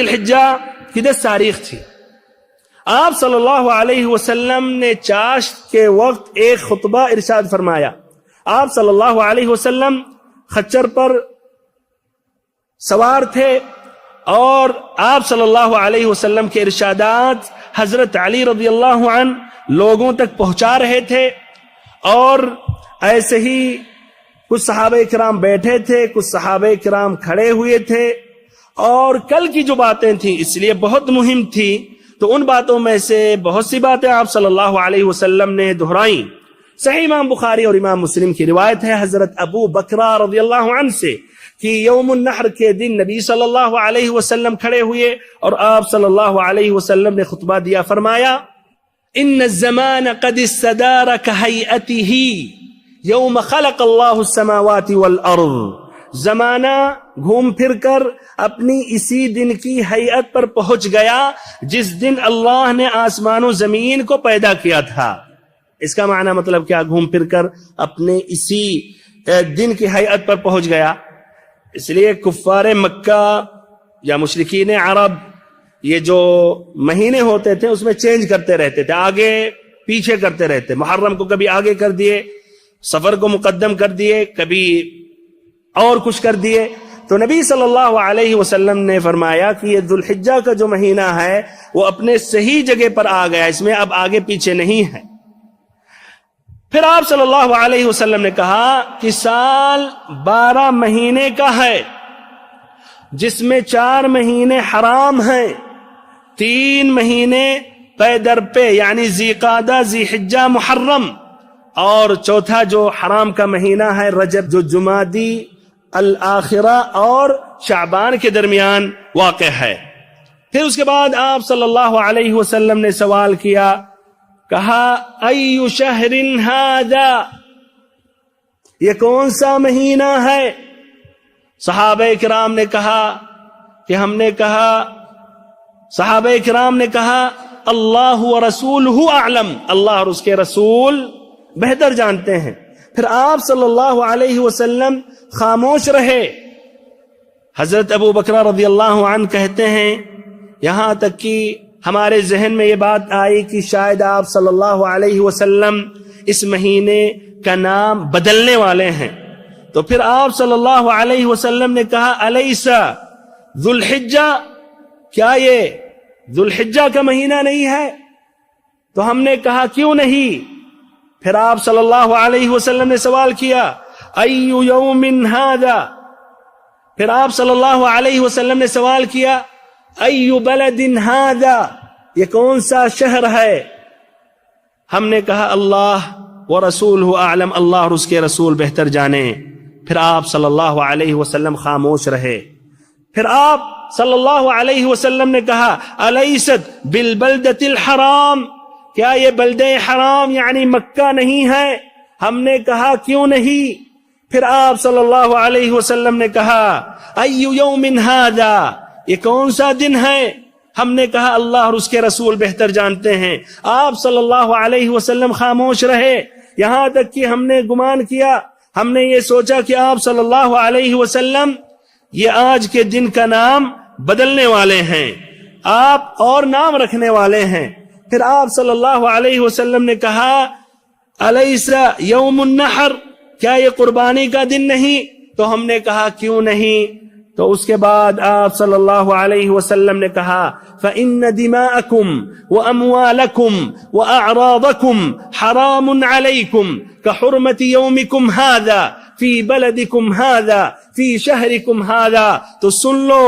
ذی الحجہ کی 10 تاریخ تھی. آپ صلی اللہ علیہ وسلم نے چاشت کے وقت ایک خطبہ ارشاد فرمایا. آپ صلی اللہ علیہ وسلم خچر پر سوار تھے اور آپ صلی اللہ علیہ وسلم کے ارشادات حضرت علی رضی اللہ عنہ لوگوں تک پہنچا رہے تھے. اور ایسے ہی کچھ صحابہ کرام بیٹھے تھے, کچھ صحابہ کرام کھڑے ہوئے تھے, اور کل کی جو باتیں تھیں اس لیے بہت مہم تھی, تو ان باتوں میں سے بہت سی باتیں آپ صلی اللہ علیہ وسلم نے دہرائیں. صحیح امام بخاری اور امام مسلم کی روایت ہے حضرت ابو بکرہ رضی اللہ عنہ سے کہ یوم النحر کے دن نبی صلی اللہ علیہ وسلم کھڑے ہوئے اور آپ صلی اللہ علیہ وسلم نے خطبہ دیا. فرمایا ان الزمان قد استدار كهيئته یوم خلق اللہ السماوات والارض. زمانہ گھوم پھر کر اپنی اسی دن کی حیعت پر پہنچ گیا جس دن اللہ نے آسمان و زمین کو پیدا کیا تھا. اس کا معنی مطلب کیا؟ گھوم پھر کر اپنے اسی دن کی حیعت پر پہنچ گیا. اس لیے کفار مکہ یا مشرکین عرب یہ جو مہینے ہوتے تھے اس میں چینج کرتے رہتے تھے, آگے پیچھے کرتے رہتے. محرم کو کبھی آگے کر دیے, سفر کو مقدم کر دیے, کبھی اور کچھ کر دیے. تو نبی صلی اللہ علیہ وسلم نے فرمایا کہ یہ ذوالحجہ کا جو مہینہ ہے وہ اپنے صحیح جگہ پر آ گیا, اس میں اب آگے پیچھے نہیں ہے. پھر آپ صلی اللہ علیہ وسلم نے کہا کہ سال 12 مہینے کا ہے جس میں 4 مہینے حرام ہیں, 3 مہینے پے در پہ یعنی ذی قعدہ, ذی حجہ, محرم, اور چوتھا جو حرام کا مہینہ ہے رجب جو جمادی الاخرہ اور شعبان کے درمیان واقع ہے. پھر اس کے بعد آپ صلی اللہ علیہ وسلم نے سوال کیا, کہا ای شہر ھذا, یہ کون سا مہینہ ہے؟ صحابہ کرام نے کہا کہ ہم نے کہا, صحابہ کرام نے کہا اللہ ورسولہ اعلم, اللہ اور اس کے رسول بہتر جانتے ہیں. پھر آپ صلی اللہ علیہ وسلم خاموش رہے. حضرت ابو بکرہ رضی اللہ عنہ کہتے ہیں یہاں تک کہ ہمارے ذہن میں یہ بات آئی کہ شاید آپ صلی اللہ علیہ وسلم اس مہینے کا نام بدلنے والے ہیں. تو پھر آپ صلی اللہ علیہ وسلم نے کہا الیس ذوالحجہ, کیا یہ ذوالحجہ کا مہینہ نہیں ہے؟ تو ہم نے کہا کیوں نہیں؟ پھر آپ صلی اللہ علیہ وسلم نے سوال کیا ای یوم ھذا, پھر آپ صلی اللہ علیہ وسلم نے سوال کیا ای بلد ھذا, یہ کون سا شہر ہے؟ ہم نے کہا اللہ ورسولہ اعلم, اللہ اور اس کے رسول بہتر جانے. پھر آپ صلی اللہ علیہ وسلم خاموش رہے. پھر آپ صلی اللہ علیہ وسلم نے کہا الیست بالبلدۃ الحرام, کیا یہ بلدہ حرام یعنی مکہ نہیں ہے؟ ہم نے کہا کیوں نہیں؟ پھر آپ صلی اللہ علیہ وسلم نے کہا ای یوم ھذا, یہ کون سا دن ہے؟ ہم نے کہا اللہ اور اس کے رسول بہتر جانتے ہیں. آپ صلی اللہ علیہ وسلم خاموش رہے, یہاں تک کہ ہم نے گمان کیا, ہم نے یہ سوچا کہ آپ صلی اللہ علیہ وسلم یہ آج کے دن کا نام بدلنے والے ہیں, آپ اور نام رکھنے والے ہیں. پھر آپ صلی اللہ علیہ وسلم نے کہا الیس یوم النحر, کیا یہ قربانی کا دن نہیں؟ تو ہم نے کہا کیوں نہیں؟ تو اس کے بعد آپ صلی اللہ علیہ وسلم نے کہا فَإِنَّ دِمَاءَكُمْ وَأَمْوَالَكُمْ وَأَعْرَاضَكُمْ حَرَامٌ عَلَيْكُمْ كَحُرْمَةِ يَوْمِكُمْ هَذَا فِي بَلَدِكُمْ هَذَا فِي شَهْرِكُمْ هَذَا. تو سن لو,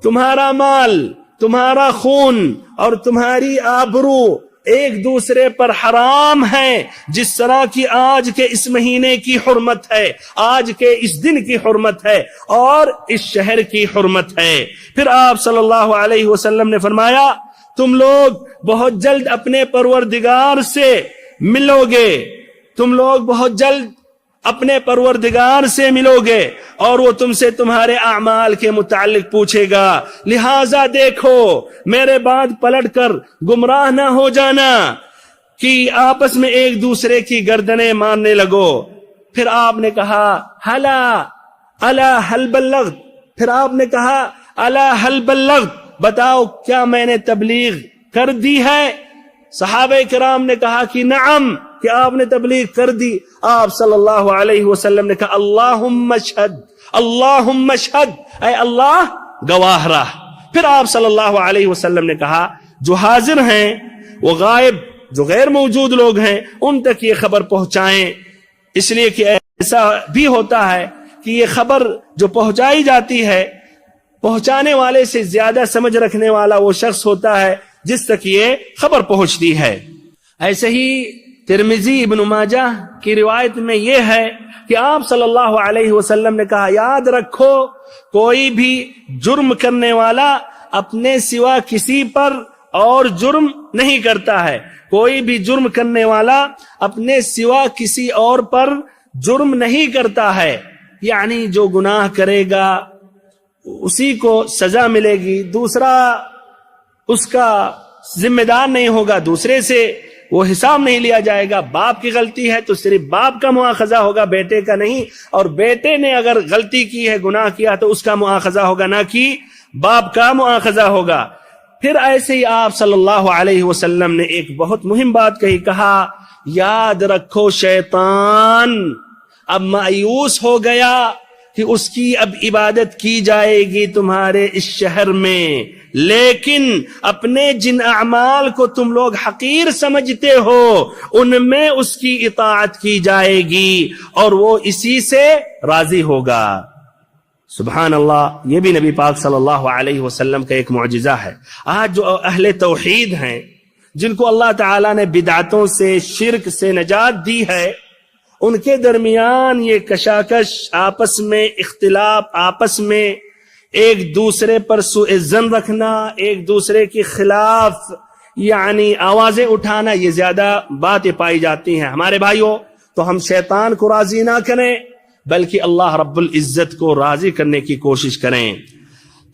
تمہارا مال, تمہارا خون اور تمہاری آبرو ایک دوسرے پر حرام ہے جس طرح کی آج کے اس مہینے کی حرمت ہے, آج کے اس دن کی حرمت ہے اور اس شہر کی حرمت ہے. پھر آپ صلی اللہ علیہ وسلم نے فرمایا تم لوگ بہت جلد اپنے پروردگار سے ملو گے, تم لوگ بہت جلد اپنے پروردگار سے ملو گے اور وہ تم سے تمہارے اعمال کے متعلق پوچھے گا. لہذا دیکھو میرے بعد پلٹ کر گمراہ نہ ہو جانا کہ آپس میں ایک دوسرے کی گردنیں مارنے لگو. پھر آپ نے کہا الا هل بلغت, پھر آپ نے کہا الا هل بلغت, بتاؤ کیا میں نے تبلیغ کر دی ہے؟ صحابہ کرام نے کہا کہ نعم، کہ آپ نے تبلیغ کر دی۔ آپ صلی اللہ علیہ وسلم نے کہا اللہم اشہد، اللہم اشہد، اے اللہ گواہ رہ۔ پھر آپ صلی اللہ علیہ وسلم نے کہا جو حاضر ہیں وہ غائب، جو غیر موجود لوگ ہیں ان تک یہ خبر پہنچائیں، اس لیے کہ ایسا بھی ہوتا ہے کہ یہ خبر جو پہنچائی جاتی ہے پہنچانے والے سے زیادہ سمجھ رکھنے والا وہ شخص ہوتا ہے جس تک یہ خبر پہنچتی ہے۔ ایسے ہی ترمذی ابن ماجہ کی روایت میں یہ ہے کہ آپ صلی اللہ علیہ وسلم نے کہا یاد رکھو کوئی بھی جرم کرنے والا اپنے سوا کسی پر اور جرم نہیں کرتا ہے، کوئی بھی جرم کرنے والا اپنے سوا کسی اور پر جرم نہیں کرتا ہے، یعنی جو گناہ کرے گا اسی کو سزا ملے گی، دوسرا اس کا ذمہ دار نہیں ہوگا، دوسرے سے وہ حساب نہیں لیا جائے گا۔ باپ کی غلطی ہے تو صرف باپ کا مواخذہ ہوگا، بیٹے کا نہیں، اور بیٹے نے اگر غلطی کی ہے، گناہ کیا تو اس کا مواخذہ ہوگا، نہ کہ باپ کا مواخذہ ہوگا۔ پھر ایسے ہی آپ صلی اللہ علیہ وسلم نے ایک بہت مہم بات کہی، کہا یاد رکھو شیطان اب مایوس ہو گیا کہ اس کی اب عبادت کی جائے گی تمہارے اس شہر میں، لیکن اپنے جن اعمال کو تم لوگ حقیر سمجھتے ہو ان میں اس کی اطاعت کی جائے گی اور وہ اسی سے راضی ہوگا۔ سبحان اللہ، یہ بھی نبی پاک صلی اللہ علیہ وسلم کا ایک معجزہ ہے۔ آج جو اہل توحید ہیں جن کو اللہ تعالیٰ نے بدعتوں سے، شرک سے نجات دی ہے، ان کے درمیان یہ کشاکش، آپس میں اختلاف، آپس میں ایک دوسرے پر سوء ظن رکھنا، ایک دوسرے کے خلاف یعنی آوازیں اٹھانا، یہ زیادہ باتیں پائی جاتی ہیں۔ ہمارے بھائیوں، تو ہم شیطان کو راضی نہ کریں بلکہ اللہ رب العزت کو راضی کرنے کی کوشش کریں۔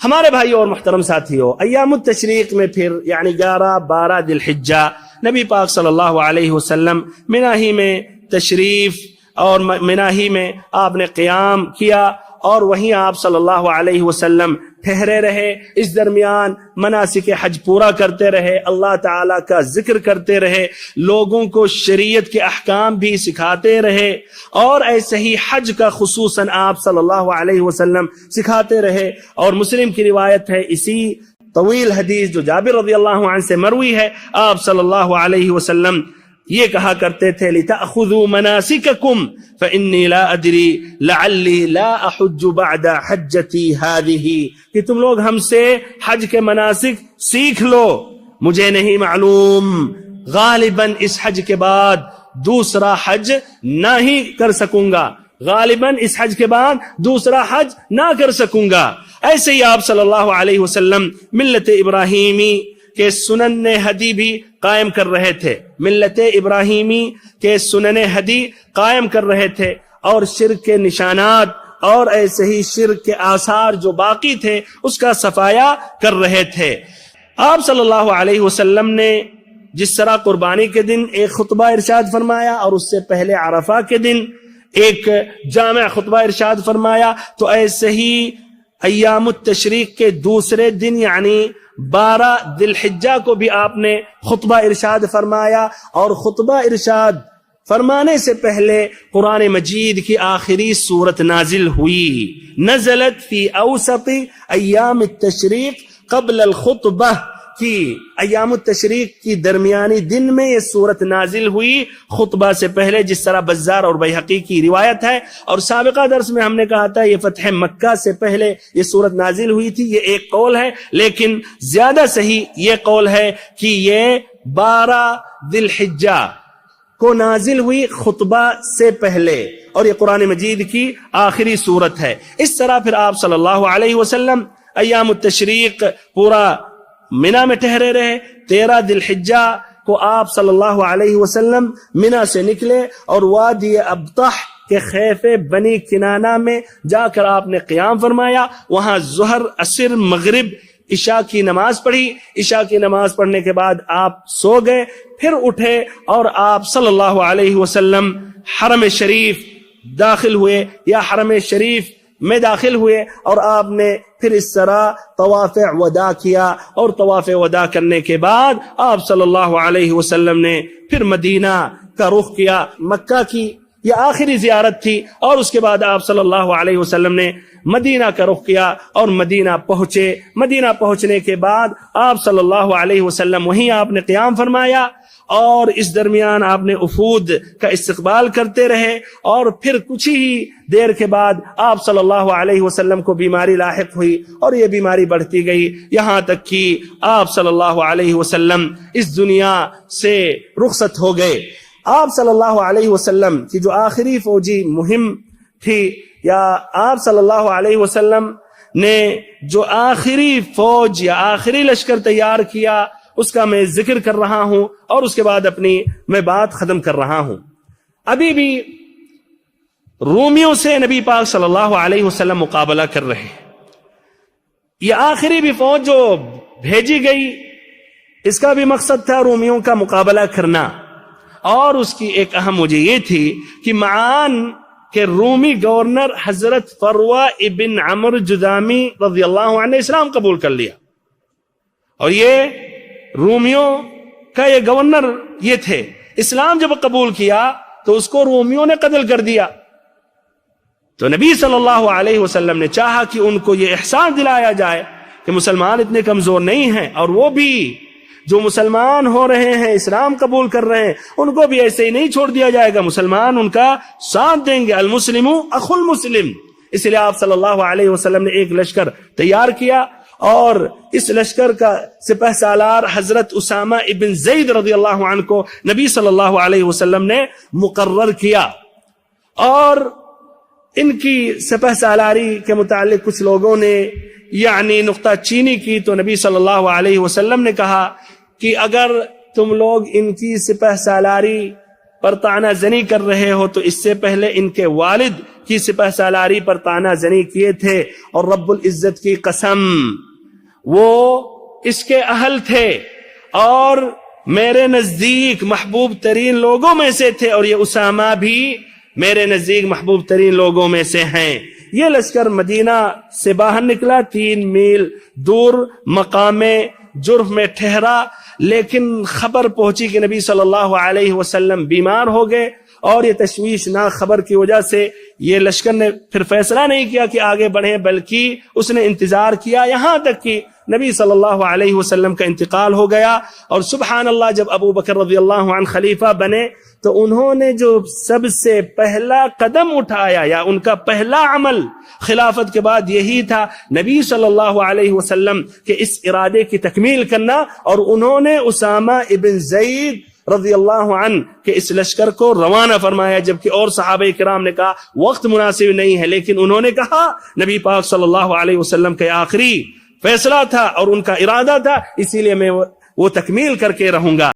ہمارے بھائیوں اور محترم ساتھیوں، ایام التشریق میں پھر یعنی 11-12 ذی الحجہ نبی پاک صلی اللہ علیہ وسلم منی ہی میں تشریف اور منی ہی میں آپ نے قیام کیا اور وہیں آپ صلی اللہ علیہ وسلم ٹھہرے رہے۔ اس درمیان مناسک حج پورا کرتے رہے، اللہ تعالیٰ کا ذکر کرتے رہے، لوگوں کو شریعت کے احکام بھی سکھاتے رہے، اور ایسے ہی حج کا خصوصاً آپ صلی اللہ علیہ وسلم سکھاتے رہے۔ اور مسلم کی روایت ہے، اسی طویل حدیث جو جابر رضی اللہ عنہ سے مروی ہے، آپ صلی اللہ علیہ وسلم یہ کہا کرتے تھے لِتَأْخُذُوا مَنَاسِكَكُمْ فَإِنِّي لَا أَدْرِي لَعَلِّي لَا أَحُجُّ بَعْدَ حَجَّتِي هَذِهِ، کہ تم لوگ ہم سے حج کے مناسک سیکھ لو، مجھے نہیں معلوم غالباً اس حج کے بعد دوسرا حج نہ ہی کر سکوں گا، غالباً اس حج کے بعد دوسرا حج نہ کر سکوں گا۔ ایسے ہی آپ صلی اللہ علیہ وسلم ملت ابراہیمی کے سنن ہدی بھی قائم کر رہے تھے، ملت ابراہیمی کے سنن ہدی قائم کر رہے تھے، اور شرک کے نشانات اور ایسے ہی شرک کے آثار جو باقی تھے اس کا صفایا کر رہے تھے۔ آپ صلی اللہ علیہ وسلم نے جس طرح قربانی کے دن ایک خطبہ ارشاد فرمایا اور اس سے پہلے عرفہ کے دن ایک جامع خطبہ ارشاد فرمایا، تو ایسے ہی ایام التشریق کے دوسرے دن یعنی 12 ذی الحجہ کو بھی آپ نے خطبہ ارشاد فرمایا، اور خطبہ ارشاد فرمانے سے پہلے قرآن مجید کی آخری سورت نازل ہوئی، نزلت فی اوسط ایام التشریق قبل الخطبہ، کی ایام التشریق کی درمیانی دن میں یہ سورت نازل ہوئی خطبہ سے پہلے، جس طرح بزار اور بیہقی کی روایت ہے۔ اور سابقہ درس میں ہم نے کہا تھا یہ فتح مکہ سے پہلے یہ سورت نازل ہوئی تھی، یہ ایک قول ہے، لیکن زیادہ صحیح یہ قول ہے کہ یہ 12 ذی الحجہ کو نازل ہوئی خطبہ سے پہلے، اور یہ قرآن مجید کی آخری سورت ہے۔ اس طرح پھر آپ صلی اللہ علیہ وسلم ایام التشریق پورا منی میں ٹھہرے رہے۔ 13 ذی الحجہ کو آپ صلی اللہ علیہ وسلم منی سے نکلے اور وادی ابطح کے خیف بنی کنانہ میں جا کر آپ نے قیام فرمایا، وہاں ظہر، عصر، مغرب، عشاء کی نماز پڑھی۔ عشاء کی نماز پڑھنے کے بعد آپ سو گئے، پھر اٹھے اور آپ صلی اللہ علیہ وسلم حرم شریف داخل ہوئے، یا حرم شریف میں داخل ہوئے اور آپ نے پھر اس طرح طواف وداع کیا، اور طواف وداع کرنے کے بعد آپ صلی اللہ علیہ وسلم نے پھر مدینہ کا رخ کیا۔ مکہ کی یہ آخری زیارت تھی، اور اس کے بعد آپ صلی اللہ علیہ وسلم نے مدینہ کا رخ کیا اور مدینہ پہنچے۔ مدینہ پہنچنے کے بعد آپ صلی اللہ علیہ وسلم وہیں آپ نے قیام فرمایا، اور اس درمیان آپ نے وفود کا استقبال کرتے رہے، اور پھر کچھ ہی دیر کے بعد آپ صلی اللہ علیہ وسلم کو بیماری لاحق ہوئی، اور یہ بیماری بڑھتی گئی یہاں تک کہ آپ صلی اللہ علیہ وسلم اس دنیا سے رخصت ہو گئے۔ آپ صلی اللہ علیہ وسلم کی جو آخری فوجی مہم تھی، یا آپ صلی اللہ علیہ وسلم نے جو آخری فوج یا آخری لشکر تیار کیا، اس کا میں ذکر کر رہا ہوں، اور اس کے بعد اپنی میں بات ختم کر رہا ہوں۔ ابھی بھی رومیوں سے نبی پاک صلی اللہ علیہ وسلم مقابلہ کر رہے ہیں۔ یہ آخری بھی فوج جو بھیجی گئی، اس کا بھی مقصد تھا رومیوں کا مقابلہ کرنا، اور اس کی ایک اہم وجہ یہ تھی کہ معان کے رومی گورنر حضرت فروہ ابن عمرو جذامی رضی اللہ عنہ نے اسلام قبول کر لیا، اور یہ رومیوں کا یہ گورنر یہ تھے۔ اسلام جب قبول کیا تو اس کو رومیوں نے قتل کر دیا، تو نبی صلی اللہ علیہ وسلم نے چاہا کہ ان کو یہ احساس دلایا جائے کہ مسلمان اتنے کمزور نہیں ہیں، اور وہ بھی جو مسلمان ہو رہے ہیں، اسلام قبول کر رہے ہیں، ان کو بھی ایسے ہی نہیں چھوڑ دیا جائے گا، مسلمان ان کا ساتھ دیں گے، المسلم اخو المسلم۔ اس لیے آپ صلی اللہ علیہ وسلم نے ایک لشکر تیار کیا، اور اس لشکر کا سپہ سالار حضرت اسامہ ابن زید رضی اللہ عنہ کو نبی صلی اللہ علیہ وسلم نے مقرر کیا۔ اور ان کی سپہ سالاری کے متعلق کچھ لوگوں نے یعنی نقطہ چینی کی، تو نبی صلی اللہ علیہ وسلم نے کہا کہ اگر تم لوگ ان کی سپہ سالاری پر طعنہ زنی کر رہے ہو تو اس سے پہلے ان کے والد کی سپہ سالاری پر طعنہ زنی کیے تھے، اور رب العزت کی قسم وہ اس کے اہل تھے، اور میرے نزدیک محبوب ترین لوگوں میں سے تھے، اور یہ اسامہ بھی میرے نزدیک محبوب ترین لوگوں میں سے ہیں۔ یہ لشکر مدینہ سے باہر نکلا، 3 میل دور مقام جرف میں ٹھہرا، لیکن خبر پہنچی کہ نبی صلی اللہ علیہ وسلم بیمار ہو گئے، اور یہ تشویشناک خبر کی وجہ سے یہ لشکر نے پھر فیصلہ نہیں کیا کہ آگے بڑھیں، بلکہ اس نے انتظار کیا یہاں تک کہ نبی صلی اللہ علیہ وسلم کا انتقال ہو گیا۔ اور سبحان اللہ، جب ابو بکر رضی اللہ عنہ خلیفہ بنے تو انہوں نے جو سب سے پہلا قدم اٹھایا یا ان کا پہلا عمل خلافت کے بعد یہی تھا، نبی صلی اللہ علیہ وسلم کے اس ارادے کی تکمیل کرنا، اور انہوں نے اسامہ ابن زید رضی اللہ عنہ کہ اس لشکر کو روانہ فرمایا، جبکہ اور صحابہ کرام نے کہا وقت مناسب نہیں ہے، لیکن انہوں نے کہا نبی پاک صلی اللہ علیہ وسلم کا آخری فیصلہ تھا اور ان کا ارادہ تھا، اسی لیے میں وہ تکمیل کر کے رہوں گا۔